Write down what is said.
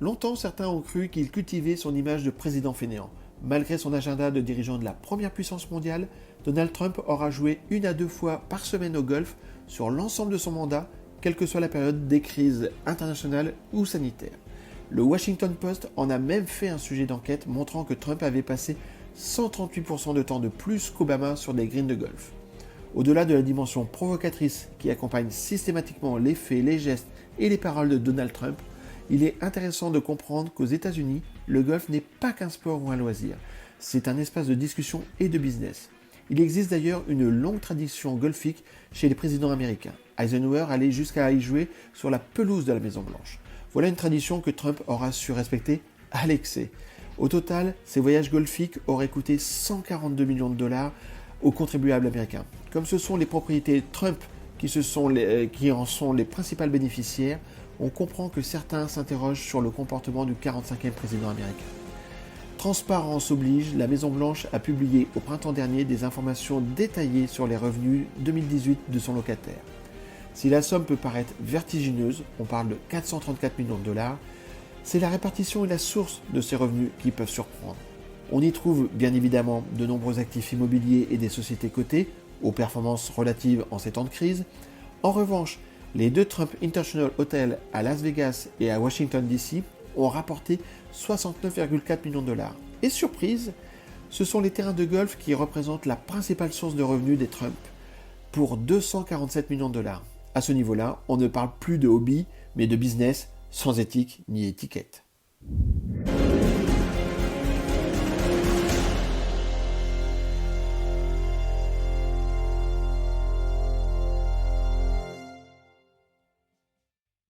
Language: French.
Longtemps, certains ont cru qu'il cultivait son image de président fainéant. Malgré son agenda de dirigeant de la première puissance mondiale, Donald Trump aura joué 1 à 2 fois par semaine au golf sur l'ensemble de son mandat, quelle que soit la période des crises internationales ou sanitaires. Le Washington Post en a même fait un sujet d'enquête montrant que Trump avait passé 138% de temps de plus qu'Obama sur des greens de golf. Au-delà de la dimension provocatrice qui accompagne systématiquement les faits, les gestes et les paroles de Donald Trump, il est intéressant de comprendre qu'aux États-Unis, le golf n'est pas qu'un sport ou un loisir, c'est un espace de discussion et de business. Il existe d'ailleurs une longue tradition golfique chez les présidents américains. Eisenhower allait jusqu'à y jouer sur la pelouse de la Maison-Blanche. Voilà une tradition que Trump aura su respecter à l'excès. Au total, ces voyages golfiques auraient coûté 142 millions de dollars aux contribuables américains. Comme ce sont les propriétés Trump qui en sont les principales bénéficiaires, on comprend que certains s'interrogent sur le comportement du 45e président américain. Transparence oblige, la Maison-Blanche a publié au printemps dernier des informations détaillées sur les revenus 2018 de son locataire. Si la somme peut paraître vertigineuse, on parle de 434 millions de dollars, c'est la répartition et la source de ces revenus qui peuvent surprendre. On y trouve bien évidemment de nombreux actifs immobiliers et des sociétés cotées, aux performances relatives en ces temps de crise. En revanche, les 2 Trump International Hotels à Las Vegas et à Washington DC ont rapporté 69,4 millions de dollars. Et surprise, ce sont les terrains de golf qui représentent la principale source de revenus des Trump, pour 247 millions de dollars. À ce niveau-là, on ne parle plus de hobby, mais de business sans éthique ni étiquette.